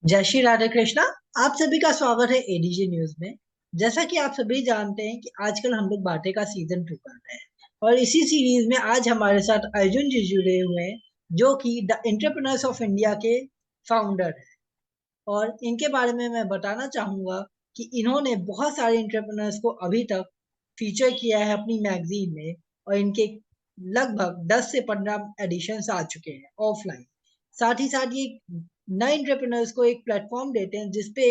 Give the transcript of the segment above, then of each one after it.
जय श्री राधे कृष्णा। आप सभी का स्वागत है एडीजे न्यूज में। जैसा कि आप सभी जानते हैं कि आजकल हम लोग बाटे का सीजन 2 कर रहे हैं और इसी सीरीज में आज हमारे साथ अर्जुन जी जुड़े हुए हैं, जो कि द एंटरप्रेन्योर्स ऑफ इंडिया के फाउंडर हैं। और इनके बारे में मैं बताना चाहूंगा कि इन्होंने बहुत सारे एंटरप्रेन्योर्स को अभी तक फीचर किया है अपनी मैगजीन में, और इनके लगभग 10 से 15 एडिशंस आ चुके हैं ऑफलाइन। साथ ही साथ ये नए एंटरप्रेन्योर्स को एक प्लेटफॉर्म देते हैं जिसपे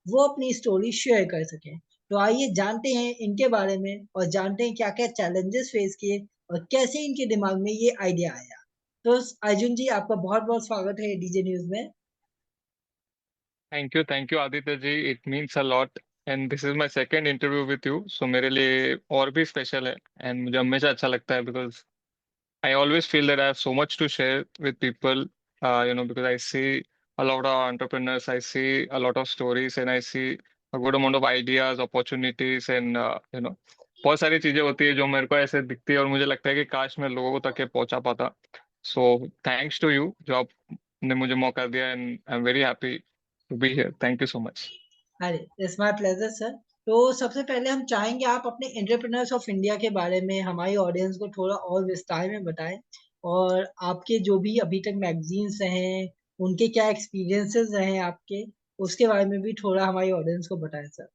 वो अपनी स्टोरी शेयर कर सकें। तो आइए जानते हैं इनके बारे में और जानते हैं क्या क्या चैलेंजेस फेस किए और कैसे इनके दिमाग में ये आइडिया आया। तो अर्जुन जी, आपका बहुत बहुत स्वागत है डीजे न्यूज में। Thank you Aditya ji. It means a lot and this is my second interview with you, so मेरे लिए और भी स्पेशल है। एंड मुझे हमेशा अच्छा लगता है because I always feel that I have so much to share with people, because I see a lot of entrepreneurs, I see a lot of stories and I see a good amount of ideas, opportunities and बहुत सारी चीजें होती है जो मेरे को ऐसे दिखती है और मुझे लगता है कि काश मैं लोगों तक ये पहुंचा पाता। सो थैंक्स टू यू जो आपने मुझे मौका दिया and I am very happy to be here. Thank you so much. अरे, इट्स माय प्लेजर सर। तो सबसे पहले हम चाहेंगे आप अपने एंटरप्रेन्योर्स ऑफ इंडिया के बारे में हमारी ऑडियंस को थोड़ा और विस्तार में बताएं, और आपके जो भी अभी तक मैगजीन्स हैं उनके क्या एक्सपीरियंसेस रहे हैं आपके, उसके बारे में भी थोड़ा हमारी ऑडियंस को बताएं sir.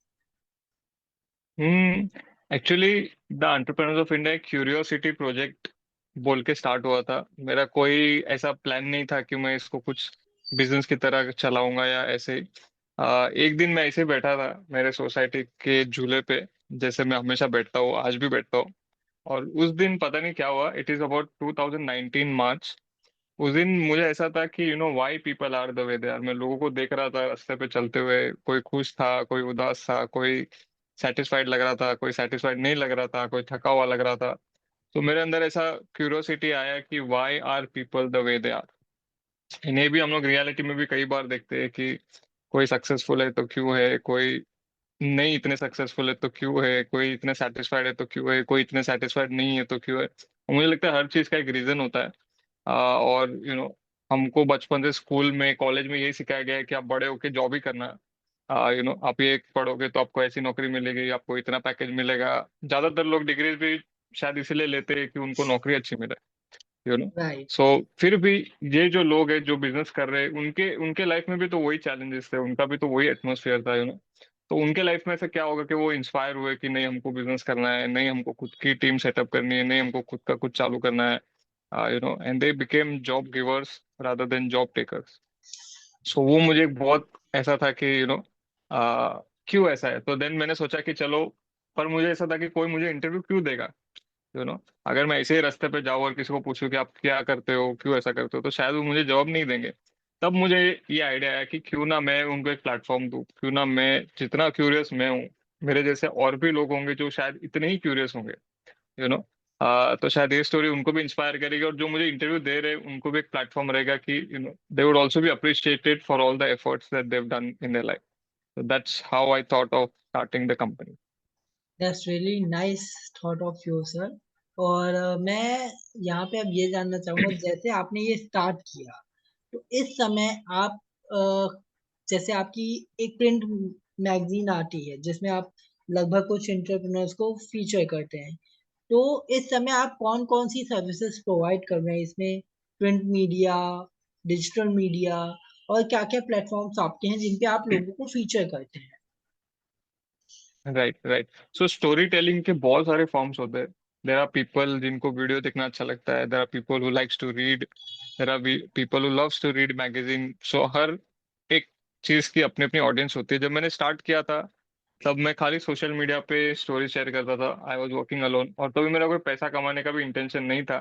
Actually the entrepreneurs of India एक क्यूरियोसिटी प्रोजेक्ट बोल के स्टार्ट हुआ था। मेरा कोई ऐसा प्लान नहीं था कि मैं इसको कुछ बिजनेस की तरह चलाऊंगा या ऐसे ही। एक दिन मैं ऐसे ही बैठा था मेरे सोसाइटी के झूले पे, जैसे मैं हमेशा बैठता हूँ, आज भी बैठता हूँ। और उस दिन पता नहीं क्या हुआ, इट इज अबाउट 2019 मार्च। उस दिन मुझे ऐसा था कि why people are the way they are. मैं लोगों को देख रहा था रास्ते पे चलते हुए, कोई खुश था, कोई उदास था, कोई सेटिस्फाइड लग रहा था, कोई सेटिस्फाइड नहीं लग रहा था, कोई थका हुआ लग रहा था। तो मेरे अंदर ऐसा क्यूरियोसिटी आया कि why are people the way they are. इन्हें भी हम लोग रियलिटी में भी कई बार देखते हैं कि कोई सक्सेसफुल है तो क्यों है, कोई नहीं इतने सक्सेसफुल है तो क्यों है, कोई इतने सेटिस्फाइड है तो क्यों है, कोई इतने सेटिस्फाइड नहीं है तो क्यों है। और मुझे लगता है हर चीज का एक रीजन होता है। और हमको बचपन से स्कूल में कॉलेज में यही सिखाया गया है कि आप बड़े होके जॉब ही करना है। आप ये पढ़ोगे तो आपको ऐसी नौकरी मिलेगी, आपको इतना पैकेज मिलेगा। ज्यादातर लोग डिग्रीज भी शायद इसीलिए लेते हैं कि उनको नौकरी अच्छी मिले। You know right. सो फिर भी ये जो लोग हैं जो बिजनेस कर रहे हैं, उनके उनके लाइफ में भी तो वही चैलेंजेस थे, उनका भी तो वही एटमोसफियर था। तो उनके लाइफ में से क्या होगा कि वो इंस्पायर हुए कि नहीं हमको बिजनेस करना है, नहीं हमको खुद की टीम सेटअप करनी है, नहीं हमको खुद का कुछ चालू करना है। And they became job givers rather than job takers. So वो मुझे बहुत ऐसा था कि क्यों ऐसा है। तो देन मैंने सोचा कि चलो, पर मुझे ऐसा था कि कोई मुझे इंटरव्यू क्यों देगा। यू नो अगर मैं ऐसे ही रास्ते पे जाऊँ और किसी को पूछूं कि आप क्या करते हो, क्यों ऐसा करते हो, तो शायद वो मुझे जवाब नहीं देंगे। तब मुझे ये आइडिया आया कि क्यों ना मैं उनको एक प्लेटफॉर्म दूं, क्यों ना मैं जितना क्यूरियस मैं हूँ, मेरे जैसे और भी लोग होंगे जो शायद इतने ही क्यूरियस होंगे। यू नो तो शायद ये स्टोरी उनको भी इंस्पायर करेगी और जो मुझे इंटरव्यू दे रहे हैं उनको भी एक प्लेटफॉर्म रहेगा कि they would also be appreciated for all the efforts that they have done in their life. So that's how I thought of starting the company. That's really nice thought of you sir. और मैं यहाँ पे अब ये जानना चाहूंगा, जैसे आपने ये स्टार्ट किया तो इस समय आप जैसे आपकी एक प्रिंट मैगजीन आती है जिसमें आप लगभग कुछ एंटरप्रेन्योर्स को फीचर करते हैं। तो इस समय आप कौन कौन सी सर्विसेज प्रोवाइड कर रहे हैं इसमें? प्रिंट मीडिया, डिजिटल मीडिया, और क्या क्या प्लेटफॉर्म्स आपके हैं जिन पे आप लोगों को फीचर करते हैं? Right right. So story telling के बहुत सारे फॉर्म्स होते हैं। देर आर पीपल जिनको वीडियो देखना अच्छा लगता है, there are people who likes to read, there are people who loves to read magazine. So हर एक चीज की अपनी अपनी ऑडियंस होती है। जब मैंने स्टार्ट किया था तब मैं खाली सोशल मीडिया पे स्टोरी शेयर करता था, आई वॉज वर्किंग अलोन, और तभी मेरा कोई पैसा कमाने का भी इंटेंशन नहीं था।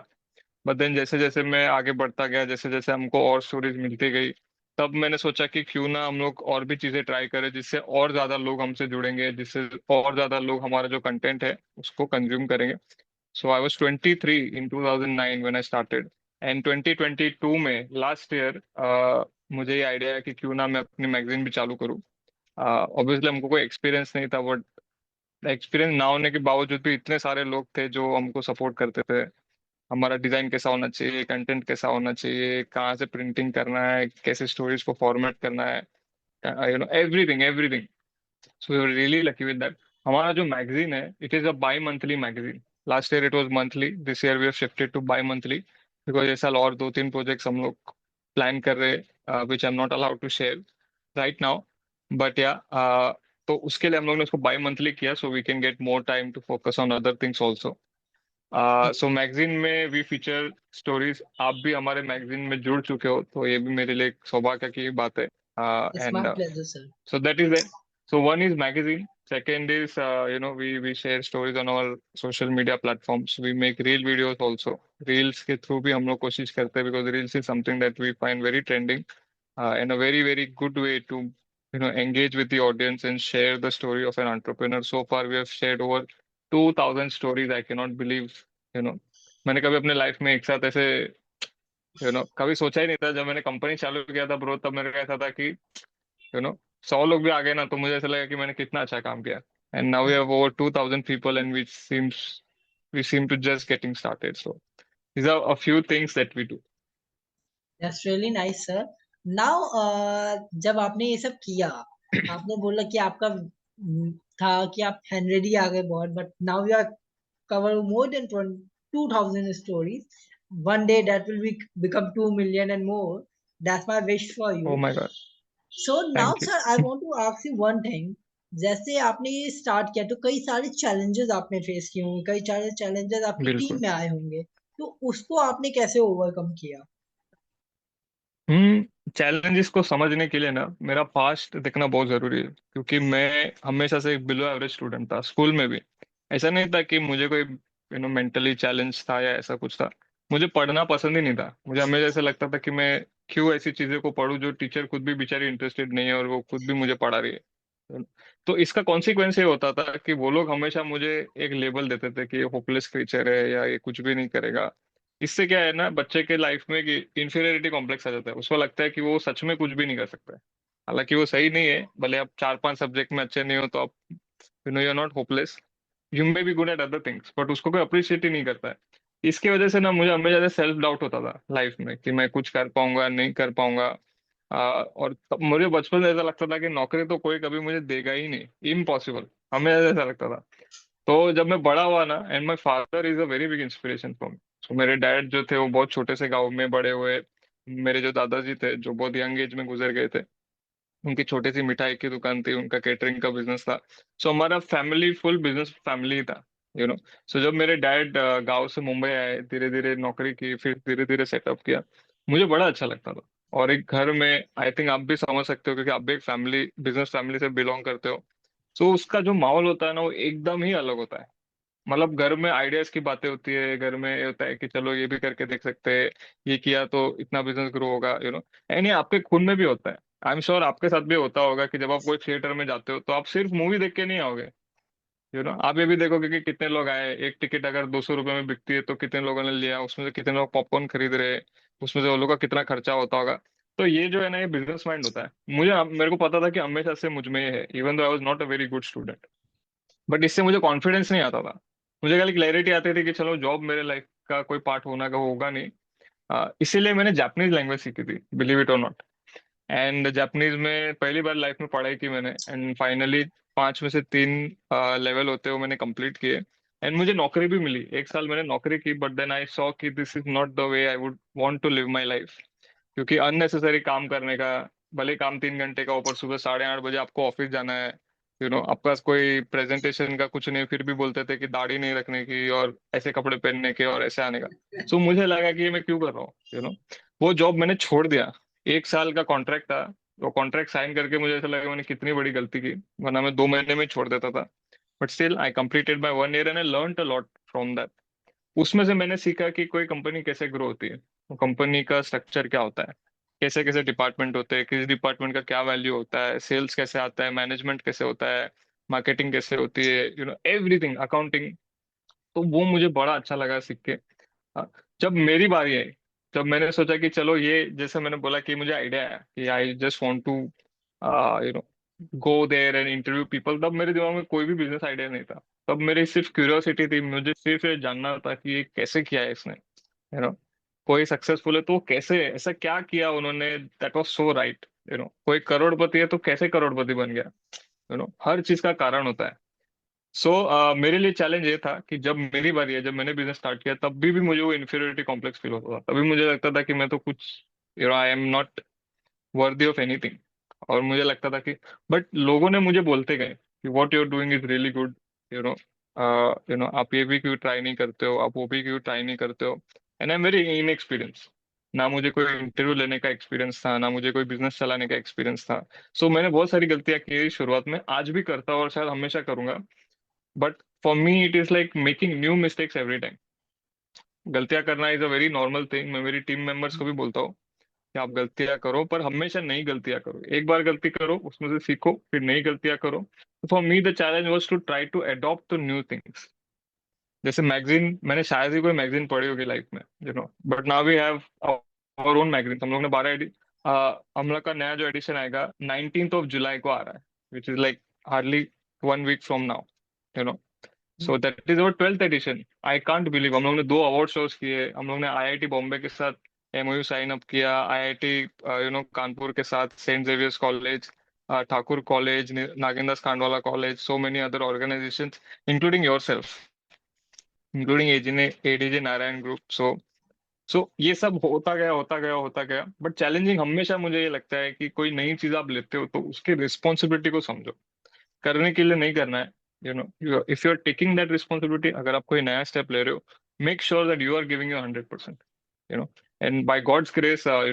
बट देन जैसे जैसे मैं आगे बढ़ता गया, जैसे जैसे हमको और स्टोरीज मिलती गई, तब मैंने सोचा कि क्यों ना हम लोग और भी चीजें ट्राई करें जिससे और ज्यादा लोग हमसे जुड़ेंगे, जिससे और ज्यादा लोग हमारा जो कंटेंट है उसको कंज्यूम करेंगे। So I was 23 in 2009 when I started. And 2022 में लास्ट ईयर मुझे ये आइडिया है कि क्यों ना मैं अपनी मैगजीन भी चालू करूँ। ऑब्वियसली हमको कोई एक्सपीरियंस नहीं था, बट एक्सपीरियंस ना होने के बावजूद भी इतने सारे लोग थे जो हमको सपोर्ट करते थे। हमारा डिजाइन कैसा होना चाहिए, कंटेंट कैसा होना चाहिए, कहाँ से प्रिंटिंग करना है, कैसे स्टोरीज को फॉर्मेट करना है, everything everything. So we were really lucky with that. हमारा जो मैगजीन है, it is a bimonthly magazine. Last year it was monthly, this year we have shifted to bimonthly, because ये साल और 2-3 projects हम लोग plan कर रहे हैं, which I am not allowed to share right now. But yeah, तो उसके लिए हम लोग ने उसको बाई मंथली किया, so we can get more time to focus on other things also. So magazine में वी फीचर स्टोरीज। आप भी हमारे मैगजीन में जुड़ चुके हो, तो ये भी मेरे लिए एक सौभाग्य की बात है। It's my and pleasure sir. so that is it. So one is magazine. Second is, we share stories on our social media platforms. We make reel videos also. Reels के through भी हम लोग कोशिश करते हैं, because reels is something that we find very trending, and a very very good way to engage with the audience and share the story of an entrepreneur. So far we have shared over 2,000 stories. I cannot believe, you know मैंने कभी अपने life में एक साथ ऐसे कभी सोचा ही नहीं था। जब मैंने कंपनी चालू किया था ब्रो, तब मेरे को ऐसा था कि यू नो 100 लोग भी आ गए ना, तो मुझे ऐसा लगा कि मैंने कितना अच्छा काम किया। And now we have over 2,000 people, and we seem to just getting started. So these are a few things that we do. That's really nice sir. Now जब आपने ये सब किया, आपने बोला कि आपका था कि आप 100 ही आ गए बहुत, but now you are cover more than 2000 stories. One day that will become 2 million and more. That's my wish for Oh you. my God, So now thank you. sir, I want to ask you one thing. जैसे आपने ये start किया तो कई सारे challenges आपने face किए होंगे, कई सारे चैलेंजेस आपकी टीम बिल्कुल। में आए होंगे, तो उसको आपने कैसे ओवरकम किया? चैलेंजेस को समझने के लिए ना मेरा पास्ट देखना बहुत जरूरी है, क्योंकि मैं हमेशा से एक बिलो एवरेज स्टूडेंट था स्कूल में भी। ऐसा नहीं था कि मुझे कोई मेंटली चैलेंज था या ऐसा कुछ था। मुझे पढ़ना पसंद ही नहीं था। मुझे हमेशा ऐसा लगता था कि मैं क्यों ऐसी चीजें को पढूं जो टीचर खुद भी बेचारी इंटरेस्टेड नहीं है, और वो खुद भी मुझे पढ़ा रही है। तो इसका कॉन्सिक्वेंस ये होता था कि वो लोग हमेशा मुझे एक लेबल देते थे कि ये होपलेस क्रीचर है, या ये कुछ भी नहीं करेगा। इससे क्या है ना, बच्चे के लाइफ में कि इंफीरियरिटी कॉम्प्लेक्स आ जाता है। उसको लगता है कि वो सच में कुछ भी नहीं कर सकता है। हालांकि वो सही नहीं है। भले आप 4-5 सब्जेक्ट में अच्छे नहीं हो, तो आप you are not hopeless. You may be good at other things, but उसको कोई अप्रिशिएट ही नहीं करता है। इसकी वजह से ना मुझे हमेशा ज्यादा सेल्फ डाउट होता था लाइफ में, कि मैं कुछ कर पाऊंगा नहीं कर पाऊंगा। और तब मुझे बचपन से ऐसा लगता था कि नौकरी तो कोई कभी मुझे देगा ही नहीं, इम्पॉसिबल। हमें ऐसा लगता था। तो जब मैं बड़ा हुआ ना, and my father is a very big inspiration for me. तो मेरे डैड जो थे वो बहुत छोटे से गांव में बड़े हुए। मेरे जो दादाजी थे जो बहुत यंग एज में गुजर गए थे, उनकी छोटी सी मिठाई की दुकान थी, उनका केटरिंग का बिजनेस था। सो हमारा फैमिली फुल बिजनेस फैमिली ही था। यू नो सो जब मेरे डैड गांव से मुंबई आए, धीरे धीरे नौकरी की, फिर धीरे धीरे सेटअप किया, मुझे बड़ा अच्छा लगता था। और एक घर में, आई थिंक आप भी समझ सकते हो क्योंकि आप भी एक फैमिली बिजनेस फैमिली से बिलोंग करते हो। तो उसका जो माहौल होता है ना, वो एकदम ही अलग होता है। मतलब घर में आइडियाज की बातें होती है, घर में ये होता है कि चलो ये भी करके देख सकते हैं, ये किया तो इतना बिजनेस ग्रो होगा। एंड ये आपके खून में भी होता है। आई एम श्योर आपके साथ भी होता होगा कि जब आप कोई थिएटर में जाते हो, तो आप सिर्फ मूवी देख के नहीं आओगे। आप ये भी देखोगे कि कितने लोग आए, एक टिकट अगर 200 रुपए में बिकती है तो कितने लोगों ने लिया, उसमें से कितने लोग पॉपकॉर्न खरीद रहे हैं, उसमें से वो लोग का कितना खर्चा होता होगा। तो ये जो है ना, ये बिजनेस माइंड होता है। मेरे को पता था कि हमेशा से मुझ में ये है, even though I was not a very good student. But इससे मुझे कॉन्फिडेंस नहीं आता था। मुझे खाली क्लैरिटी आती थी कि चलो जॉब मेरे लाइफ का कोई पार्ट होना का होगा नहीं। इसीलिए मैंने जापानीज लैंग्वेज सीखी थी, बिलीव इट और नॉट। एंड जापानीज में पहली बार लाइफ में पढ़ाई की मैंने, एंड फाइनली 5 में से 3 लेवल होते हैं वो मैंने कंप्लीट किए। एंड मुझे नौकरी भी मिली। 1 साल मैंने नौकरी की, बट देन आई सॉ कि this is not the way I would want to live my life. क्योंकि अननेसेसरी काम करने का, भले काम 3 घंटे का, ऊपर सुबह 8:30 बजे आपको ऑफिस जाना है। आपके पास कोई प्रेजेंटेशन का कुछ नहीं, फिर भी बोलते थे कि दाढ़ी नहीं रखने की, और ऐसे कपड़े पहनने के, और ऐसे आने का। सो मुझे लगा कि ये मैं क्यों कर रहा हूँ। वो जॉब मैंने छोड़ दिया। 1 साल का कॉन्ट्रैक्ट था। वो कॉन्ट्रैक्ट साइन करके मुझे ऐसा लगा मैंने कितनी बड़ी गलती की, वरना मैं 2 महीने में छोड़ देता था। But still I completed my 1 year and I learn a lot from that. उसमें से मैंने सीखा कि कोई कंपनी कैसे ग्रो होती है, वो कंपनी का स्ट्रक्चर क्या होता है, कैसे कैसे डिपार्टमेंट होते हैं, किस डिपार्टमेंट का क्या वैल्यू होता है, सेल्स कैसे आता है, मैनेजमेंट कैसे होता है, मार्केटिंग कैसे होती है, एवरीथिंग, अकाउंटिंग। तो वो मुझे बड़ा अच्छा लगा सीख के। हाँ, जब मेरी बारी आई, जब मैंने सोचा कि चलो ये, जैसे मैंने बोला कि मुझे आइडिया है कि I just want to you know go there and interview people, तब मेरे दिमाग में कोई भी बिजनेस आइडिया नहीं था। तब मेरी सिर्फ क्यूरियोसिटी थी, मुझे सिर्फ ये जानना था कि ये कैसे किया है इसने। यू नो कोई सक्सेसफुल है तो वो कैसे, ऐसा क्या किया उन्होंने दैट वाज सो राइट। कोई करोड़पति है तो कैसे करोड़पति बन गया, हर चीज का कारण होता है। सो मेरे लिए चैलेंज ये था कि जब मेरी बारी है, जब मैंने बिजनेस स्टार्ट किया, तब भी मुझे वो इन्फीरियोरिटी कॉम्प्लेक्स फील होता था। तभी मुझे लगता था कि मैं तो कुछ, आई am not worthy of anything. और मुझे लगता था कि, बट लोगों ने मुझे बोलते गए कि what you are doing is really good, you know आप ये भी क्यों ट्राई नहीं करते हो, आप वो भी क्यों ट्राई नहीं करते हो। And I am very inexperience, ना मुझे कोई इंटरव्यू लेने का एक्सपीरियंस था, ना मुझे कोई बिजनेस चलाने का एक्सपीरियंस था। सो मैंने बहुत सारी गलतियां की शुरुआत में, आज भी करता हूँ और शायद हमेशा करूंगा। But for me it is like making new mistakes every time. गलतियां करना is a very normal thing. मैं मेरी टीम मेंबर्स को भी बोलता हूँ कि आप गलतियां करो, पर हमेशा नई गलतियां करो। एक बार गलती करो, उसमें से सीखो, फिर नई गलतियां करो। For me the challenge was to try to adopt to new things. जैसे मैगजीन, मैंने शायद ही कोई मैगजीन पढ़ी होगी लाइफ में, but now we have our own magazine. हम लोग ने 12 हमला का नया जो एडिशन आएगा 19 जुलाई को आ रहा है, which is like hardly 1 week from now, you know so that is our 12th edition. I can't believe हम लोग ने 2 अवार्ड शोज किए, हम लोग ने आईआईटी बॉम्बे के साथ एमओयू साइन अप किया, आईआईटी कानपुर के साथ, Saint Xavier's college, Thakur college, Nagendra Khandwala college, so many other organisations, including yourself, including ADJ Narayan group. So ये सब होता गया, होता गया, होता गया। बट चैलेंजिंग हमेशा मुझे ये लगता है कि कोई नई चीज आप लेते हो तो उसकी रिस्पॉन्सिबिलिटी को समझो। करने के लिए नहीं करना है, if you are taking that responsibility, अगर आप कोई नया स्टेप ले रहे हो, make sure that you are giving your 100%। You know and by God's grace, I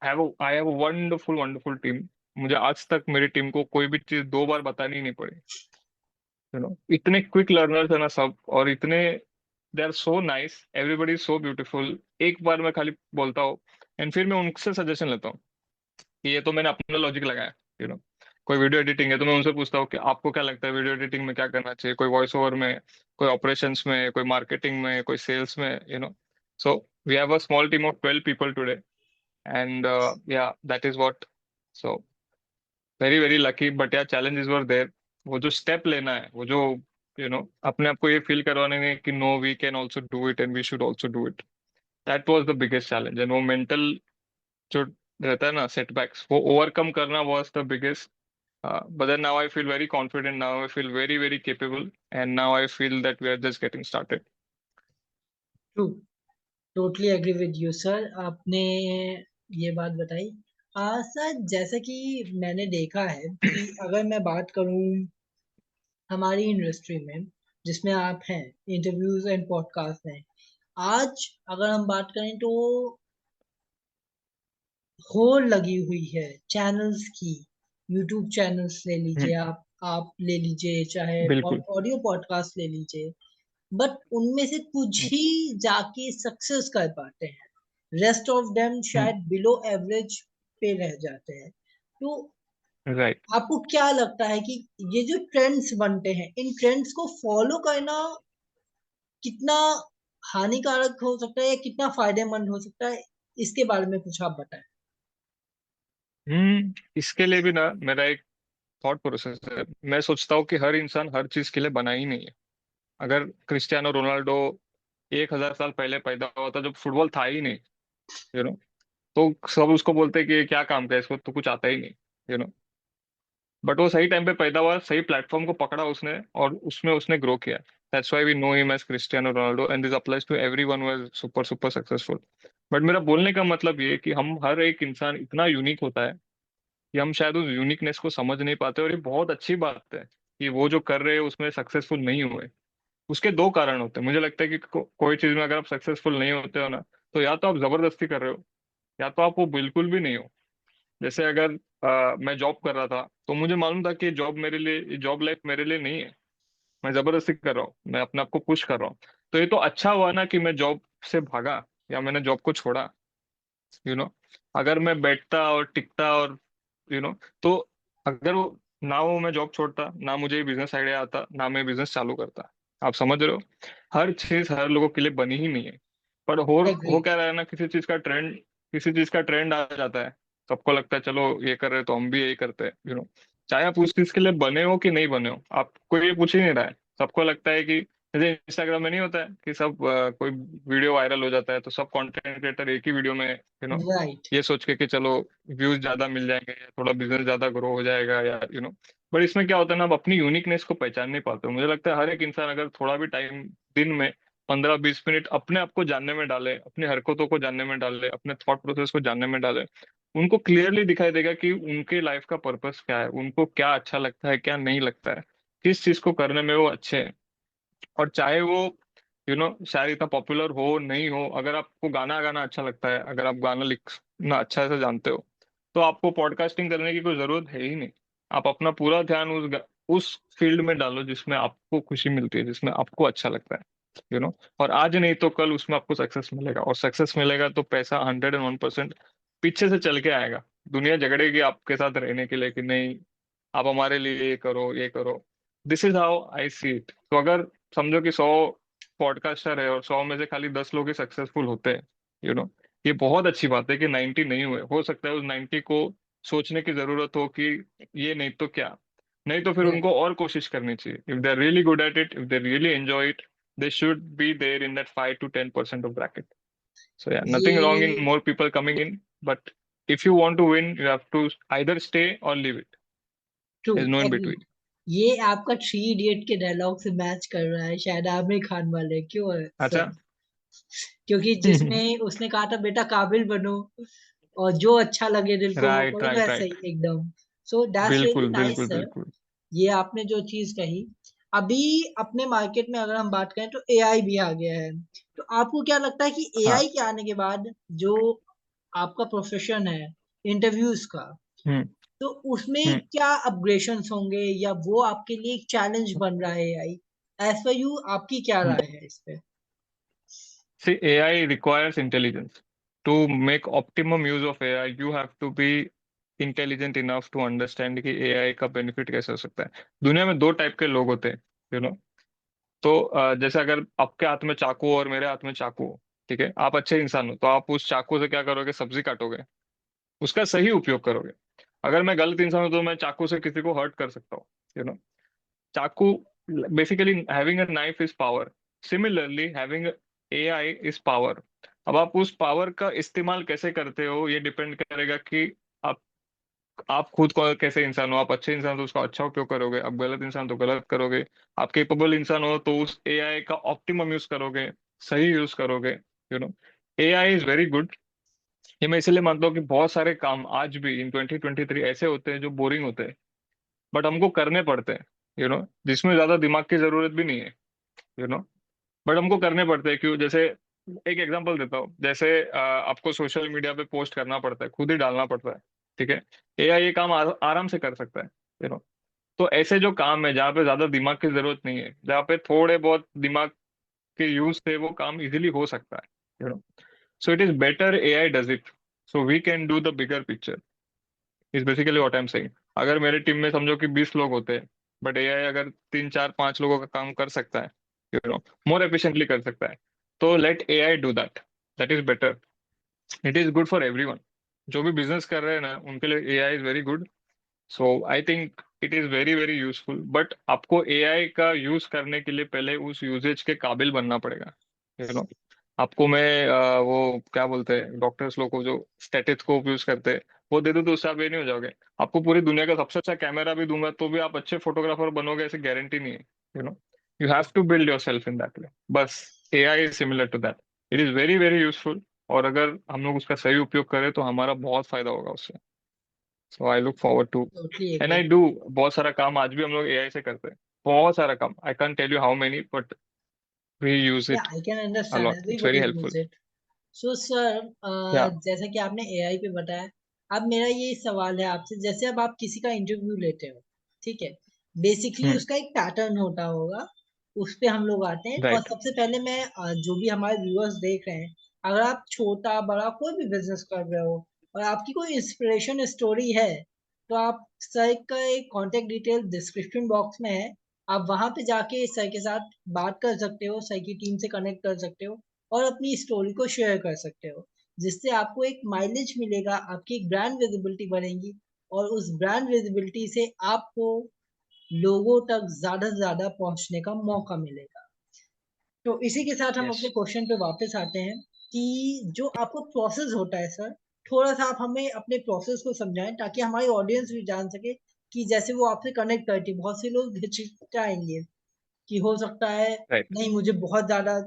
have a wonderful wonderful team. मुझे आज तक मेरी टीम को कोई भी चीज 2 बार बतानी नहीं पड़ी। इतने क्विक लर्नर्स है ना सब, और इतने, they are so nice, everybody is so beautiful. एक बार मैं खाली बोलता हूँ एंड फिर मैं उनसे सजेशन लेता हूँ कि ये तो मैंने अपना लॉजिक लगाया। यू नो कोई वीडियो एडिटिंग है तो मैं उनसे पूछता हूँ कि आपको क्या लगता है वीडियो एडिटिंग में क्या करना चाहिए, कोई वॉइस ओवर में, कोई ऑपरेशंस में, कोई मार्केटिंग में, कोई सेल्स में, so we have a small team of 12 people today. And yeah that is what, so very very lucky, but yeah challenges were there. वो जो स्टेप लेना है, वो जो अपने आप को ये फील करवाने में कि no, we can also do it and we should also do it, that was the biggest challenge. And वो मेंटल जो रहता है ना, सेटबैक्स, वो ओवरकम करना was the biggest. But then now I feel very confident. Now I feel very, very capable. And now I feel that we are just getting started. True, totally agree with you sir, आपने ये बात बताई। Sir, जैसे कि मैंने देखा है कि अगर मैं बात करूं हमारी इंडस्ट्री में जिसमें आप हैं, इंटरव्यूज एंड पॉडकास्ट हैं, आज अगर हम बात करें तो होड़ लगी हुई है चैनल्स की। यूट्यूब चैनल्स ले लीजिए, हम्म, आप ले लीजिए, चाहे बिल्कुल। ऑडियो पॉडकास्ट ले लीजिए। बट उनमें से कुछ हम्म, ही जाके सक्सेस कर पाते हैं, रेस्ट ऑफ देम हम्म, शायद बिलो एवरेज पे रह जाते हैं। तो राइट। आपको क्या लगता है कि ये जो ट्रेंड्स बनते हैं, इन ट्रेंड्स को फॉलो करना कितना हानिकारक हो सकता है या कितना फायदेमंद हो सकता है? इसके बारे में कुछ आप बताएं। इसके लिए भी ना मेरा एक थॉट प्रोसेस है। मैं सोचता हूँ कि हर इंसान हर चीज के लिए बना ही नहीं है। अगर क्रिस्टियानो रोनाल्डो 1,000 साल पहले पैदा हुआ था, जब फुटबॉल था ही नहीं, यू नो तो सब उसको बोलते हैं कि ये क्या काम का है, इसको तो कुछ आता ही नहीं, यू नो बट वो सही टाइम पे पैदा हुआ, सही प्लेटफॉर्म को पकड़ा उसने, और उसमें उसने ग्रो किया। That's why we know him as Cristiano Ronaldo, and this applies to everyone who is super super successful. But मेरा बोलने का मतलब ये है कि हम हर एक इंसान इतना यूनिक होता है कि हम शायद उस यूनिकनेस को समझ नहीं पाते। और ये बहुत अच्छी बात है कि वो जो कर रहे हैं उसमें सक्सेसफुल नहीं हुए। उसके 2 कारण होते हैं। मुझे लगता है कि कोई चीज में अगर आप सक्सेसफुल नहीं होते हो ना, तो या तो आप जबरदस्ती कर रहे हो, या तो आप वो बिल्कुल भी नहीं हो। जैसे अगर मैं जॉब कर रहा था तो मुझे मालूम था कि जॉब मेरे लिए, जॉब लाइफ मेरे लिए नहीं है। मैं जबरदस्ती कर रहा हूँ, मैं अपने आप को पुश कर रहा हूँ। तो ये तो अच्छा हुआ ना कि मैं जॉब से भागा, या मैंने जॉब को छोड़ा। यू नो अगर मैं बैठता और टिकता और यू नो तो अगर वो ना, वो मैं जॉब छोड़ता ना, मुझे बिजनेस आइडिया आता ना, मैं बिजनेस चालू करता। आप समझ रहे हो, हर चीज हर लोगों के लिए बनी ही नहीं है। पर एग्री। हो क्या रहा है ना, किसी चीज का ट्रेंड आ जाता है, सबको लगता है चलो ये कर रहे हैं तो हम भी यही करते हैं। चाहे आप उस चीज के लिए बने हो कि नहीं बने हो, आपको ये पूछ ही नहीं रहा है। सबको लगता है कि जैसे इंस्टाग्राम में नहीं होता है कि सब कोई वीडियो वायरल हो जाता है तो सब कंटेंट क्रिएटर एक ही वीडियो में राइट। ये सोच के कि चलो व्यूज ज्यादा मिल जाएंगे या थोड़ा बिजनेस ज्यादा ग्रो हो जाएगा या बट इसमें क्या होता है ना, आप अपनी यूनिकनेस को पहचान नहीं पाते हो। मुझे लगता है हर एक इंसान अगर थोड़ा भी टाइम दिन में 15-20 मिनट अपने आप को जानने में डाले, अपनी हरकतों को जानने में डाले, अपने थॉट प्रोसेस को जानने में डाले, उनको क्लियरली दिखाई देगा कि उनके लाइफ का पर्पस क्या है, उनको क्या अच्छा लगता है क्या नहीं लगता है, किस चीज को करने में वो अच्छे हैं। और चाहे वो शायद इतना पॉपुलर हो नहीं हो, अगर आपको गाना गाना अच्छा लगता है, अगर आप गाना लिखना अच्छा से जानते हो, तो आपको पॉडकास्टिंग करने की कोई जरूरत है ही नहीं। आप अपना पूरा ध्यान उस फील्ड में डालो जिसमें आपको खुशी मिलती है, जिसमें आपको अच्छा लगता है। और आज नहीं तो कल उसमें आपको सक्सेस मिलेगा, और सक्सेस मिलेगा तो पैसा 101% पीछे से चल के आएगा। दुनिया झगड़ेगी आपके साथ रहने के लिए कि नहीं आप हमारे लिए ये करो ये करो। This is how I see it. तो अगर समझो कि 100 पॉडकास्टर है और 100 में से खाली 10 लोग ही सक्सेसफुल होते हैं, यू नो ये बहुत अच्छी बात है कि 90 नहीं हुए। हो सकता है उस 90 को सोचने की जरूरत हो कि ये नहीं तो क्या, नहीं तो फिर उनको और कोशिश करनी चाहिए। If they are really good at it, if they really enjoy it, they should be there in that 5 to 10% of bracket. So yeah, nothing wrong in ये more people coming in, but if you want to win you have to either stay or leave it. True, There's no in agree. between. ये आपका three idiot के dialogue से match कर रहा है, शायद आमिर खान वाले, क्यों है अच्छा। सर? क्योंकि जिसमें उसने कहा था बेटा काबिल बनो, और जो अच्छा लगे दिल को वो राइट करो, राइट वैसे राइट। ही एकदम। सो दैट्स रियली बिल्कुल नाइस बिल्कुल सर। बिल्कुल। ये आपने जो चीज कही, अभी अपने मार्केट में अगर हम बात करें तो एआई भी आ गया है। तो आपको क्या लगता है कि हाँ। एआई के आने के बाद जो आपका प्रोफेशन है इंटरव्यूज का, हम्म तो उसमें हम्म। क्या अपग्रेडेशंस होंगे, या वो आपके लिए एक चैलेंज बन रहा है एआई? एज पर यू, आपकी क्या राय है इस पे? See, AI requires intelligence. To make optimum use of AI, you have to be intelligent enough to understand कि AI का बेनिफिट कैसे हो सकता है। दुनिया में दो टाइप के लोग होते हैं, यू नो तो जैसे अगर आपके हाथ में चाकू हो और मेरे हाथ में चाकू हो, ठीक है, आप अच्छे इंसान हो तो आप उस चाकू से क्या करोगे, सब्जी काटोगे, उसका सही उपयोग करोगे। अगर मैं गलत इंसान हूं तो मैं चाकू से किसी को हर्ट कर सकता हूँ। यू नो चाकू, basically having a knife is power, similarly having AI is power. अब आप उस पावर का इस्तेमाल कैसे करते हो ये डिपेंड करेगा कि आप आप खुद को कैसे इंसान हो। आप अच्छे इंसान हो तो उसका अच्छा उपयोग करोगे, आप गलत इंसान तो गलत करोगे। आप केपेबल इंसान हो तो उस एआई का ऑप्टिमम यूज करोगे, सही यूज करोगे। You know AI is very good. ये मैं इसलिए मानता हूँ कि बहुत सारे काम आज भी इन 2023 ऐसे होते हैं जो बोरिंग होते हैं, बट हमको करने पड़ते हैं। जिसमें ज्यादा दिमाग की जरूरत भी नहीं है। यू नो बट हमको करने पड़ते हैं। क्यों? जैसे एक एग्जांपल देता हूँ। जैसे आपको सोशल मीडिया पे पोस्ट करना पड़ता है, खुद ही डालना पड़ता है, ठीक है। एआई ये काम आराम से कर सकता है। यू नो तो ऐसे जो काम है जहाँ पे ज्यादा दिमाग की जरूरत नहीं है, जहाँ पे थोड़े बहुत दिमाग के यूज से वो काम इजीली हो सकता है, you know so it is better AI does it, so we can do the bigger picture, is basically what I am saying. अगर मेरे टीम में समझो कि 20 लोग होते हैं, बट एआई अगर 3 4 5 लोगों का काम कर सकता है, मोर एफिशिएंटली कर सकता है, तो let AI do that. That is better. It is good for everyone. जो भी बिजनेस कर रहे हैं ना उनके लिए AI is very good. So I think it is very very useful, but आपको एआई का यूज करने के लिए पहले उस यूजेज के काबिल बनना पड़ेगा। यू नो आपको मैं वो क्या बोलते हैं डॉक्टर्स लोग को जो स्टेथोस्कोप यूज करते हैं वो दे दूं तो उससे आप ये नहीं हो जाओगे। आपको पूरी दुनिया का सबसे अच्छा कैमरा भी दूंगा तो भी आप अच्छे फोटोग्राफर बनोगे ऐसी गारंटी नहीं है। You know you have to build yourself in that way. बस AI is similar to that. It is very very useful, और अगर हम लोग उसका सही उपयोग करें तो हमारा बहुत फायदा होगा उससे। So I look forward to, totally and agree. I do. बहुत सारा काम आज भी हम लोग एआई से करते हैं, बहुत सारा काम। I can tell you how many, but we use yeah it I can a understand, lot. It's everybody very use helpful. It. So sir, Yeah. जैसा कि आपने एआई पे बताया, अब मेरा ये सवाल है आपसे, जैसे अब आप किसी का इंटरव्यू लेते हो, ठीक है, बेसिकली Hmm. उसका एक पैटर्न होता होगा, उस पे हम लोग आते हैं। और Right. सबसे पहले मैं जो भी हमारे व्यूअर्स देख रहे हैं, अगर आप छोटा बड़ा कोई भी बिजनेस कर रहे हो और आपकी कोई इंस्पिरेशन स्टोरी है, तो आप सर का एक कांटेक्ट डिटेल डिस्क्रिप्शन बॉक्स में है, आप वहां पे जाके सर के साथ बात कर सकते हो, सर की टीम से कनेक्ट कर सकते हो, और अपनी स्टोरी को शेयर कर सकते हो, जिससे आपको एक माइलेज मिलेगा, आपकी एक ब्रांड विजिबिलिटी बढ़ेगी, और उस ब्रांड विजिबिलिटी से आपको लोगों तक ज्यादा से ज्यादा पहुंचने का मौका मिलेगा। तो इसी के साथ हम अपने यस। क्वेश्चन पे वापस आते हैं कि जो आपको प्रोसेस होता है सर, थोड़ा सा आप हमें अपने प्रोसेस को समझाएं ताकि हमारी ऑडियंस भी जान सके कि जैसे वो आपसे कनेक्ट करती है। बहुत से लोग हिचकिचाएंगे कि हो सकता है राइट। नहीं मुझे बहुत ज्यादा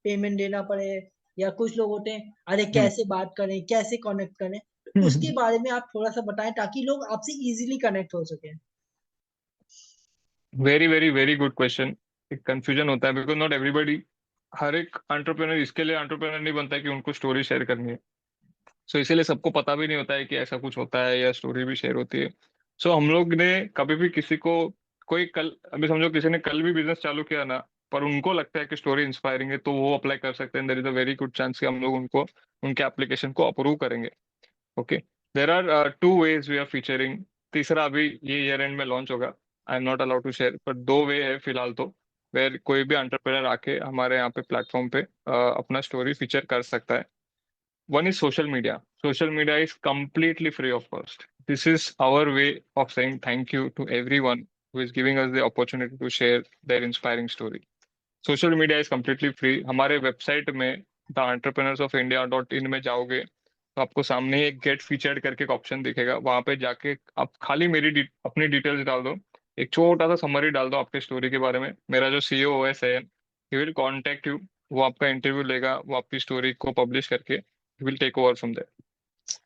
पेमेंट देना पड़े, या कुछ लोग होते हैं अरे कैसे बात करें कैसे कनेक्ट करें। तो उसके बारे में आप थोड़ा सा बताएं ताकि लोग आपसे इजीली कनेक्ट हो सके। Very very very good question. एक कंफ्यूजन होता है बिकॉज नॉट एवरीबडी, हर एक एंटरप्रेनर इसके लिए एंटरप्रेनर नहीं बनता है कि उनको स्टोरी शेयर करनी है। सो इसीलिए सबको पता भी नहीं होता है कि ऐसा कुछ होता है या स्टोरी भी शेयर होती है। सो हम लोग ने कभी भी किसी को, कोई कल अभी समझो किसी ने कल भी बिजनेस चालू किया ना, पर उनको लगता है कि स्टोरी इंस्पायरिंग है तो वो अप्लाई कर सकते हैं। There is a very good chance कि हम लोग उनको, उनके एप्लीकेशन को अप्रूव करेंगे। Okay. There are two ways we are featuring. तीसरा अभी ये ईयर एंड में लॉन्च होगा। I am not allowed to share, पर दो वे है फिलहाल तो, वेर कोई भी एंटरप्रेनर आके हमारे यहाँ पे प्लेटफॉर्म पे अपना स्टोरी फीचर कर सकता है। One is social media. Social media is completely free of cost. This is our way of saying thank you to everyone who is giving us the opportunity to share their inspiring story. Social media is completely free. हमारे website में the entrepreneurs of India dot in में जाओगे तो आपको सामने ही एक get featured करके एक ऑप्शन दिखेगा। वहां पे जाके आप खाली अपनी डिटेल्स डाल दो, एक छोटा सा समरी डाल दो आपके स्टोरी के बारे में। मेरा जो सीईओ है सैन, ही विल कॉन्टेक्ट यू। वो आपका इंटरव्यू लेगा, वो आपकी स्टोरी को पब्लिश करके he will take over from there.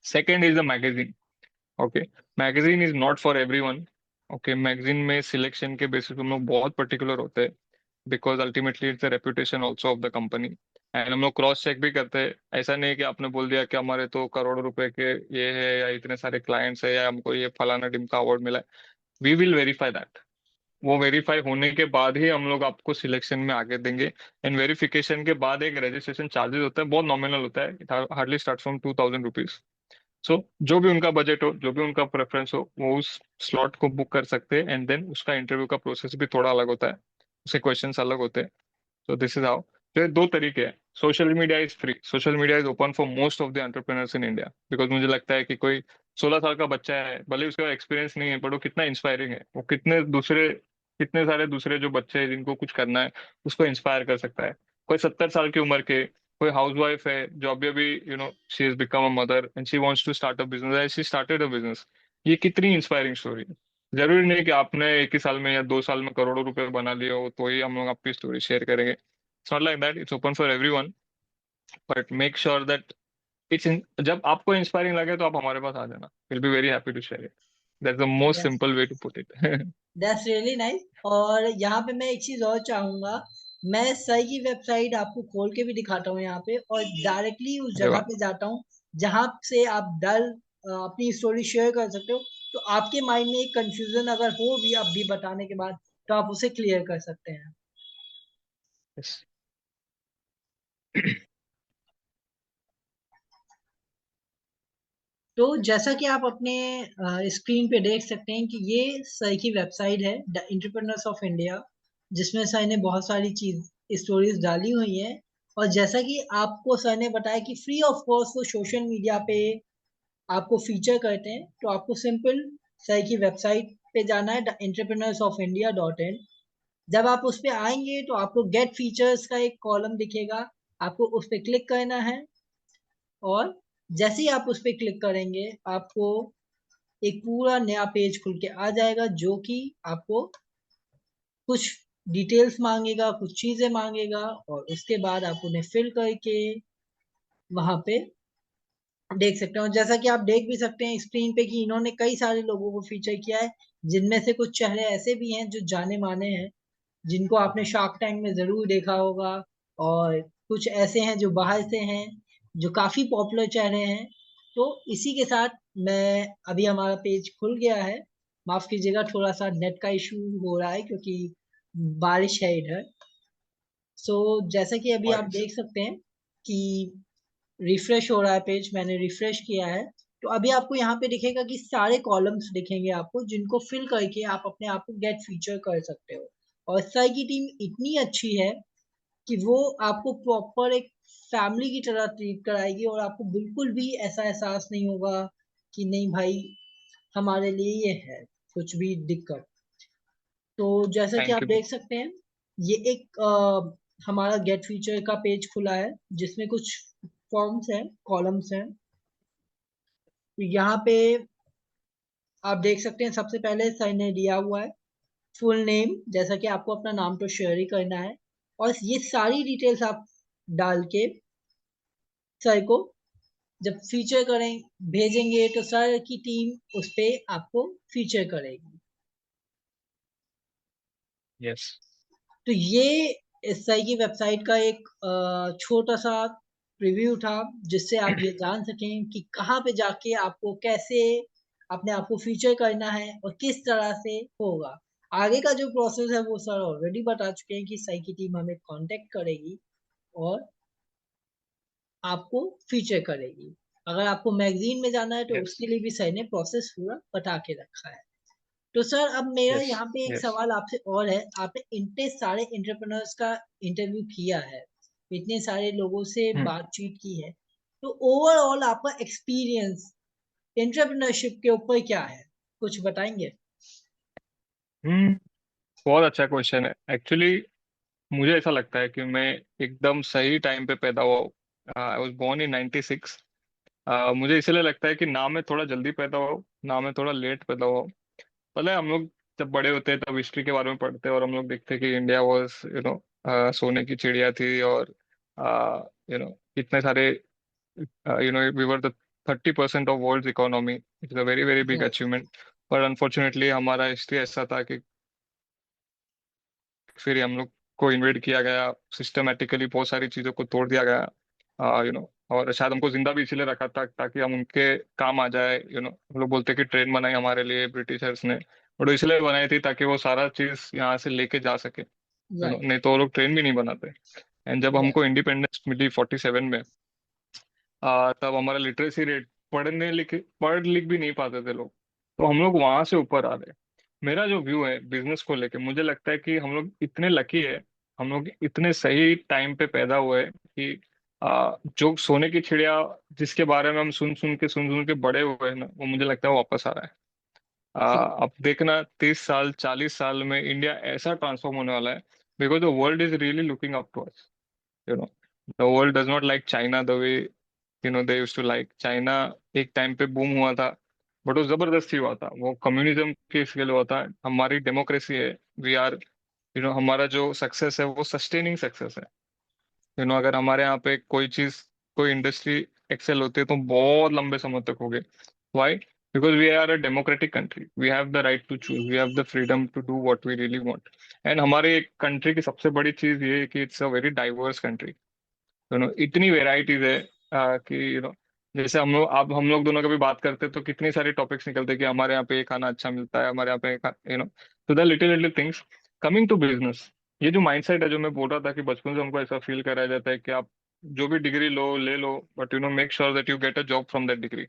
Second is the magazine. Okay. Magazine is not for everyone. Okay. Magazine में सिलेक्शन के बेसिस पे हम लोग बहुत पर्टिकुलर होते हैं because ultimately it's the reputation also of the company. And हम लोग क्रॉस चेक भी करते हैं। ऐसा नहीं है कि आपने बोल दिया कि हमारे तो करोड़ रुपए के ये है या इतने सारे क्लाइंट्स है या हमको ये फलाना टीम का अवार्ड मिला है। We will verify that. वो वेरीफाई होने के बाद ही हम लोग आपको सिलेक्शन में आगे देंगे। एंड वेरिफिकेशन के बाद एक रजिस्ट्रेशन चार्जेस होता है, बहुत नॉमिनल होता है। It hardly start from 2000 rupees. So जो भी उनका बजट हो, जो भी उनका प्रेफरेंस हो, वो उस स्लॉट को बुक कर सकते हैं। एंड देन उसका इंटरव्यू का प्रोसेस भी थोड़ा अलग होता है, उसके क्वेश्चंस अलग होते हैं। So this is how. तो ये दो तरीके हैं। Social media is free, social media is open for most of the entrepreneurs in India because मुझे लगता है कि कोई 16 साल का बच्चा है, भले उसका एक्सपीरियंस नहीं है, बट वो कितना इंस्पायरिंग है, वो कितने सारे दूसरे जो बच्चे हैं जिनको कुछ करना है उसको इंस्पायर कर सकता है। कोई 70 साल की उम्र के, कोई हाउसवाइफ है जो अभी अभी she has become a mother and she wants to start a business and she started a business. ये कितनी इंस्पायरिंग स्टोरी है। जरूरी नहीं कि आपने एक ही साल में या 2 साल में करोड़ों रुपए बना लिए हो तो ही हम लोग आपकी स्टोरी शेयर करेंगे। It's not like that, it's open for everyone. But make sure that जब आपको इंस्पायरिंग लगे तो आप हमारे पास आ जाना। Will be very happy to share it. That's the most yes, simple way to put it. That's really nice. और यहाँ पे मैं एक चीज और चाहूंगा, मैं सही की वेबसाइट आपको खोल के भी दिखाता हूँ यहाँ पे, और डायरेक्टली उस अरे जगह वाह। पे जाता हूँ जहाँ से आप अपनी स्टोरी शेयर कर सकते हो। तो आपके माइंड में एक कंफ्यूजन अगर हो भी अब भी बताने के बाद, तो आप उसे क्लियर कर सकते हैं। यस। तो जैसा कि आप अपने स्क्रीन पे देख सकते हैं कि ये सर की वेबसाइट है द एंटरप्रेन्योर्स ऑफ इंडिया, जिसमें सर ने बहुत सारी चीज स्टोरीज डाली हुई हैं। और जैसा कि आपको सर ने बताया कि फ्री ऑफ कॉस्ट वो सोशल मीडिया पे आपको फीचर करते हैं, तो आपको सिंपल सर की वेबसाइट पे जाना है theentrepreneursofindia.in। जब आप उस पे आएंगे तो आपको गेट फीचर्स का एक कॉलम दिखेगा, आपको उस पे क्लिक करना है। और जैसे ही आप उस पे क्लिक करेंगे आपको एक पूरा नया पेज खुल के आ जाएगा जो कि आपको कुछ डिटेल्स मांगेगा, कुछ चीजें मांगेगा, और उसके बाद आप उन्हें फिल करके वहां पे देख सकते हो। जैसा कि आप देख भी सकते हैं स्क्रीन पे कि इन्होंने कई सारे लोगों को फीचर किया है, जिनमें से कुछ चेहरे ऐसे भी हैं जो जाने माने हैं, जिनको आपने शार्क टैंक में जरूर देखा होगा। और कुछ ऐसे हैं जो बाहर से हैं, जो काफी पॉपुलर चेहरे हैं। तो इसी के साथ मैं अभी हमारा पेज खुल गया है। माफ कीजिएगा, थोड़ा सा नेट का इशू हो रहा है क्योंकि बारिश है इधर। सो जैसा कि अभी आप Nice. देख सकते हैं कि रिफ्रेश हो रहा है पेज, मैंने रिफ्रेश किया है। तो अभी आपको यहाँ पे दिखेगा कि सारे कॉलम्स दिखेंगे आपको, जिनको फिल करके आप अपने आप को गेट फीचर कर सकते हो। और साई की टीम इतनी अच्छी है कि वो आपको प्रॉपर एक फैमिली की तरह ट्रीट कराएगी, और आपको बिल्कुल भी ऐसा एहसास नहीं होगा कि नहीं भाई हमारे लिए ये है कुछ भी दिक्कत। तो जैसा कि थैंक आप यू। देख सकते हैं ये एक हमारा गेट फीचर का पेज खुला है जिसमें कुछ फॉर्म्स हैं, कॉलम्स हैं। यहाँ पे आप देख सकते हैं, सबसे पहले सर ने दिया हुआ है फुल नेम, जैसा कि आपको अपना नाम तो शेयर ही करना है, और ये सारी डिटेल्स आप डाल के सर को जब फीचर करें भेजेंगे तो सर की टीम उस पे आपको फीचर करेगी। यस। तो ये इस सर की वेबसाइट का एक छोटा सा रिव्यू था, जिससे आप ये जान सकें कि कहाँ पे जाके आपको कैसे अपने आप को फीचर करना है और किस तरह से होगा। आगे का जो प्रोसेस है वो सर ऑलरेडी बता चुके हैं कि सर की टीम हमें कांटेक्ट करेगी और आपको फीचर करेगी। अगर आपको मैगजीन में जाना है तो यस। उसके लिए भी सर ने प्रोसेस पूरा बता के रखा है। तो सर अब मेरा यस। यहाँ पे एक यस। सवाल आपसे और है। आपने इतने सारे एंटरप्रेन्योर्स का इंटरव्यू किया है, इतने सारे लोगों से हम्म। बातचीत की है, तो ओवरऑल आपका एक्सपीरियंस एंटरप्रेन्योरशिप के ऊपर क्या है, कुछ बताएंगे? हम्म। बहुत अच्छा क्वेश्चन है एक्चुअली। मुझे ऐसा लगता है कि मैं एकदम सही टाइम पे पैदा हुआ हूँ। I was born in 96। मुझे इसलिए लगता है कि ना मैं थोड़ा जल्दी पैदा हुआ हूँ, ना मैं थोड़ा लेट पैदा हुआ हूँ। पहले हम लोग जब बड़े होते हैं तब हिस्ट्री के बारे में पढ़ते हैं और हम लोग देखते हैं कि इंडिया वॉज सोने की चिड़िया थी, और इतने सारे we were the 30% of world economy. It's a very very big yes. Achievement. पर अनफॉर्चुनेटली हमारा हिस्ट्री ऐसा था कि फिर हम लोग को इन्वेड किया गया, सिस्टमेटिकली बहुत सारी चीजों को तोड़ दिया गया, और शायद हमको जिंदा भी इसीलिए रखा था ताकि हम उनके काम आ जाए। हम लोग बोलते हैं कि ट्रेन बनाई हमारे लिए ब्रिटिशर्स ने, बट वो इसलिए बनाई थी ताकि वो सारा चीज यहाँ से लेके जा सके। राइट। नहीं तो वो लोग ट्रेन भी नहीं बनाते। एंड जब यस। हमको इंडिपेंडेंस मिली 47 में, तब हमारा लिटरेसी रेट, पढ़ लिख भी नहीं पाते थे लोग, तो हम लोग वहां से ऊपर आ रहे। मेरा जो व्यू है बिजनेस को लेके, मुझे लगता है कि हम लोग इतने लकी है, हम लोग इतने सही टाइम पे पैदा हुए हैं कि जो सोने की चिड़िया जिसके बारे में हम सुन सुन के बड़े हुए हैं ना, वो मुझे लगता है वो वापस आ रहा है। अब देखना 30 साल 40 साल में इंडिया ऐसा ट्रांसफॉर्म होने वाला है, because the world is really looking up to us. You know the world does not like China the way they used to like China. एक टाइम पे बूम हुआ था, बट वो जबरदस्ती हुआ था, वो कम्युनिज्म के इसके लिए हुआ था। हमारी डेमोक्रेसी है, वी आर हमारा जो सक्सेस है वो सस्टेनिंग सक्सेस है। अगर हमारे यहाँ पे कोई चीज, कोई इंडस्ट्री एक्सेल होती है तो बहुत लंबे समय तक हो गए। Why? Because we are a democratic country, we have the right to choose, we have the freedom to do what we really want. And हमारे कंट्री की सबसे बड़ी चीज ये है कि it's a very diverse country. इतनी वेराइटीज है कि जैसे हम लोग दोनों कभी बात करते हैं तो कितनी सारी टॉपिक्स निकलते हैं कि हमारे यहाँ पे ये खाना अच्छा मिलता है, हमारे यहाँ पे तो the little little things. Coming to business, ये जो माइंडसेट है जो मैं बोल रहा था कि बचपन से हमको ऐसा फील कराया जाता है कि आप जो भी डिग्री लो ले लो, but make sure that you get a job from that degree.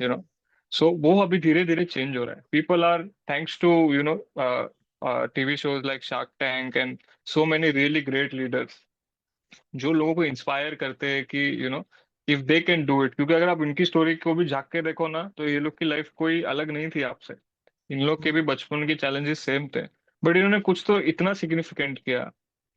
You know so वो अभी धीरे धीरे चेंज हो रहा है। People are, thanks to TV shows like Shark Tank and so many really great leaders, जो लोगों को इंस्पायर करते हैं कि if they can do it. क्योंकि अगर आप इनकी स्टोरी को भी झांक के देखो ना, तो ये लोग की लाइफ कोई अलग नहीं थी आपसे। इन लोग के भी बचपन की चैलेंजेस सेम थे, बट इन्होंने कुछ तो इतना सिग्निफिकेंट किया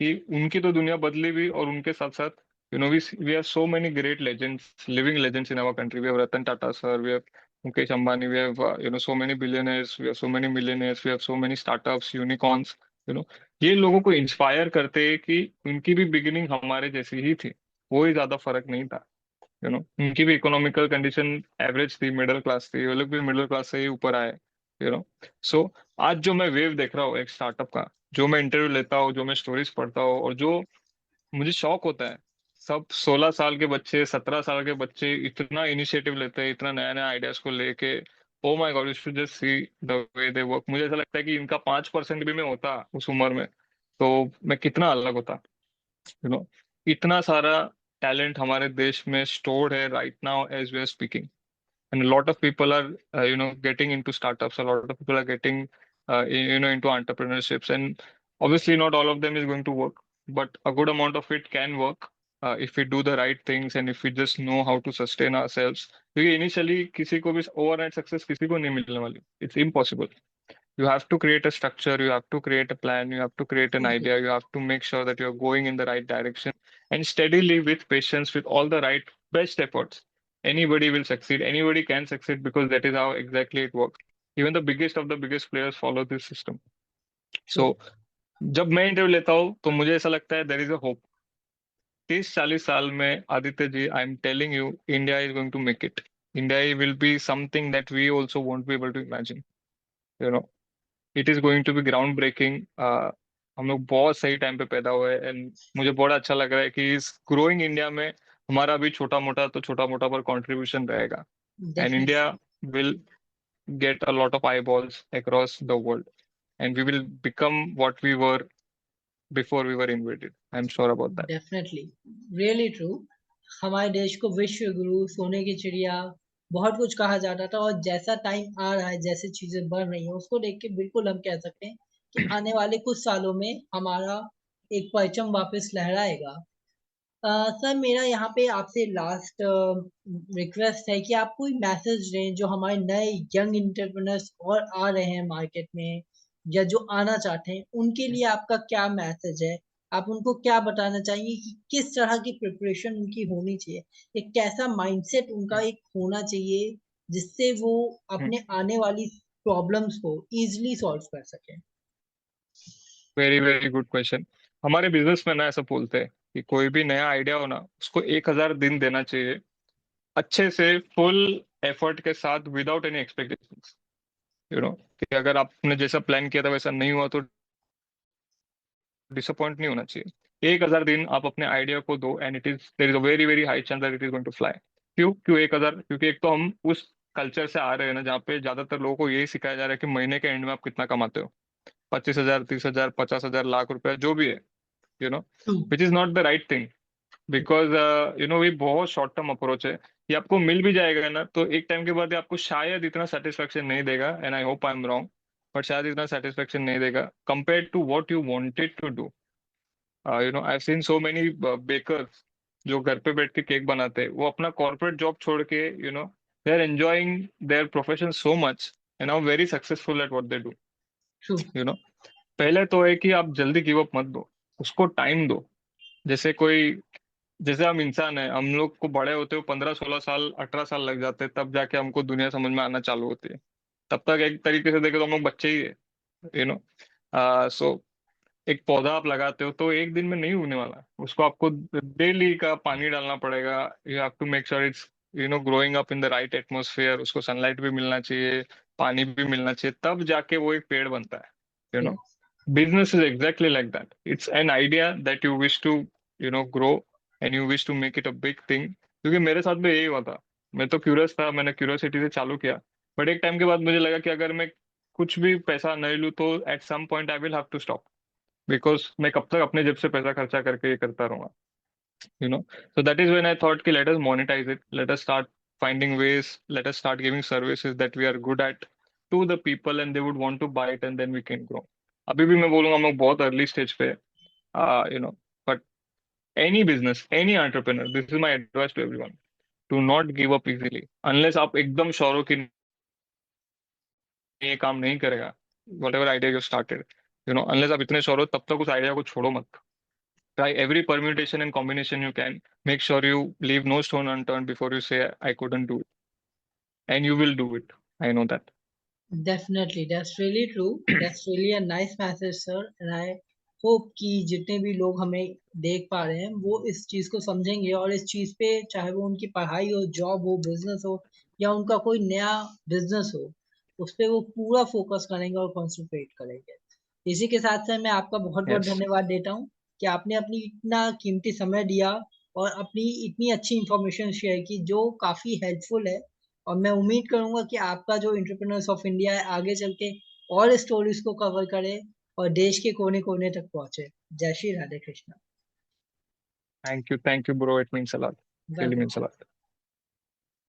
कि उनकी तो दुनिया बदली भी, और उनके साथ साथ we have so many great legends, living legends in our country. We have Ratan Tata sir, we have Mukesh Ambani, we have so many billionaires, we have so many millionaires, we have so many startups, unicorns. You know ये लोगों को inspire करते हैं कि उनकी भी beginning हमारे जैसी ही थी, कोई ज्यादा फर्क नहीं था। उनकी भी इकोनॉमिकल कंडीशन एवरेज थी, मिडिल क्लास थी, वो लोग भी मिडिल क्लास से ही ऊपर आए। यू नो सो आज जो मैं वेव देख रहा हूँ एक स्टार्टअप का, जो मैं इंटरव्यू लेता हूँ, जो मैं स्टोरीज पढ़ता हूँ, और जो मुझे शौक होता है, सब 16 साल के बच्चे, 17 साल के बच्चे इतना इनिशिएटिव लेते हैं, इतना नया नया आइडियाज को लेके। Oh my God, you should just see the way they work. मुझे ऐसा लगता है कि इनका 5% भी मैं होता उस उम्र में, तो मैं कितना अलग होता। यू नो इतना सारा टैलेंट हमारे देश में स्टोर्ड है right now as we are speaking. And a lot of people are getting into startups, a lot of people are getting into entrepreneurships, and obviously not all of them is going to work, but a good amount of it can work if we do the right things and if we just know how to sustain ourselves. क्योंकि initially किसी को भी overnight success किसी को नहीं मिलने वाली, it's impossible. You have to create a structure, you have to create a plan, you have to create an True, idea, you have to make sure that you're going in the right direction and steadily with patience, with all the right best efforts. Anybody will succeed, anybody can succeed because that is how exactly it works. Even the biggest of the biggest players follow this system. true. So जब मैं interview लेता हूँ तो मुझे ऐसा लगता है there is a hope. 30-40 साल में Aditya ji, I am telling you, India is going to make it. India will be something that we also won't be able to imagine. You know, it is going to be ground breaking. हम लोग बहुत सही time पे पैदा हुए and मुझे बड़ा अच्छा लग रहा है कि इस ग्रोइंग इंडिया में हमारा भी छोटा मोटा पर कंट्रीब्यूशन रहेगा. And definitely, India will get a lot of eyeballs across the world, and we will become what we were before we were invaded. I'm sure about that. Definitely, really true. हमारे देश को विश्व गुरु, सोने की चिड़िया, बहुत कुछ कहा जाता था, और जैसा टाइम आ रहा है, जैसे चीजें बढ़ रही हैं, उसको देख के बिल्कुल हम कह सकते हैं कि आने वाले कुछ सालों में हमारा एक परचम वापस लहराएगा. सर, मेरा यहाँ पे आपसे लास्ट रिक्वेस्ट है कि आप कोई मैसेज दें जो हमारे नए यंग एंटरप्रेन्योर्स और आ रहे हैं मार्केट में, या जो आना चाहते हैं, उनके लिए आपका क्या मैसेज है? आप उनको क्या बताना चाहेंगे कि किस तरह की प्रिपरेशन उनकी होनी चाहिए, एक कैसा माइंडसेट उनका एक होना चाहिए, जिससे वो अपने आने वाली प्रॉब्लम्स को इजीली सॉल्व कर सकें? Very very good question. हमारे बिजनेस में ना ऐसा बोलते हैं कि कोई भी नया आइडिया हो ना, उसको 1,000 दिन देना चाहिए अच्छे से, फुल एफर्ट के साथ, without any expectations. You know, कि अगर आपने जैसा प्लान किया था वैसा नहीं हुआ तो डिसअपॉइंट नहीं होना चाहिए. 1,000 दिन आप अपने आइडिया को दो and it is, there is a very very high chance that it is going to fly. क्यों क्यों 1,000? क्योंकि एक तो हम उस कल्चर से आ रहे हैं ना जहाँ पे ज्यादातर लोगों को यही सिखाया जा रहा है कि महीने के एंड में आप कितना कमाते हो. 25,000, 30,000, 50,000, लाख रुपए जो भी है. You no, true, which is not the right thing. Because you know, ये बहुत शॉर्ट टर्म अप्रोच है. ये आपको मिल भी जाएगा ना तो एक टाइम के बाद ये आपको शायद इतना सेटिस्फेक्शन नहीं देगा, and I hope I am wrong, but शायद इतना सेटिस्फेक्शन नहीं देगा compare to what you wanted to do. You know, I have seen so many bakers जो घर पे बैठ के केक बनाते हैं, वो अपना कॉर्पोरेट जॉब छोड़ के, you know, they are enjoying their profession so much and are very successful at what they do. True, you know, पहले तो है कि आप जल्दी गिव अप मत दो, उसको टाइम दो. जैसे कोई, जैसे हम इंसान है, हम लोग को बड़े होते हुए 15-16 साल 18 साल लग जाते हैं, तब जाके हमको दुनिया समझ में आना चालू होती है. तब तक एक तरीके से देखे तो हम लोग बच्चे ही है. यू नो, सो एक पौधा आप लगाते हो तो एक दिन में नहीं उगने वाला, उसको आपको डेली का पानी डालना पड़ेगा. You have to make sure it's, you know, growing up in the right atmosphere. उसको सनलाइट भी मिलना चाहिए, पानी भी मिलना चाहिए, तब जाके वो एक पेड़ बनता है. You no, yes, business is exactly like that. It's an idea that you wish to, you know, grow, and you wish to make it a big thing. क्योंकि मेरे साथ भी यही हुआ था. मैं तो क्यूरियस था, मैंने क्यूरियोसिटी से चालू किया, बट एक टाइम के बाद मुझे लगा कि अगर मैं कुछ भी पैसा नहीं लूँ तो at some point I will have to stop. Because मैं कब तक अपने जेब से पैसा खर्चा करके ये करता रहूंगा. You know, so that is when I thought कि let us monetise it, let us start finding ways, let us start giving services that we are good at to the people and they would want to buy it, and then we can grow. अभी भी मैं बोलूंगा हम लोग बहुत early stage पे है. You know, but any business, any entrepreneur, this is my advice to everyone: do not give up easily unless आप एकदम श्योर हो कि ये काम नहीं करेगा. whatever idea you started, you know, unless आप इतने श्योर हो तब तक उस आइडिया को छोड़ो मत. Try every permutation and combination you can. Make sure you leave no stone unturned before you say I couldn't do it, and you will do it. I know that. definitely, that's really true. That's really a nice message, sir. And I hope कि जितने भी लोग हमें देख पा रहे हैं वो इस चीज को समझेंगे, और इस चीज पे, चाहे वो उनकी पढ़ाई हो, जॉब हो, बिजनेस हो, या उनका कोई नया बिजनेस हो, उस पे वो पूरा फोकस करेंगे और कंसंट्रेट करेंगे. इसी के साथ साथ मैं आपका बहुत बहुत Yes. धन्यवाद देता हूँ कि आपने अपनी इतना कीमती समय दिया और अपनी इतनी अच्छी इंफॉर्मेशन शेयर की, जो काफी हेल्पफुल है. और मैं उम्मीद करूंगा कि आपका जो एंटरप्रेन्योर्स ऑफ इंडिया है आगे चल के और स्टोरीज को कवर करे और देश के कोने कोने तक पहुंचे. जय Shri Radhe Krishna. Thank you, bro. It means a lot. Really welcome means a sir. lot.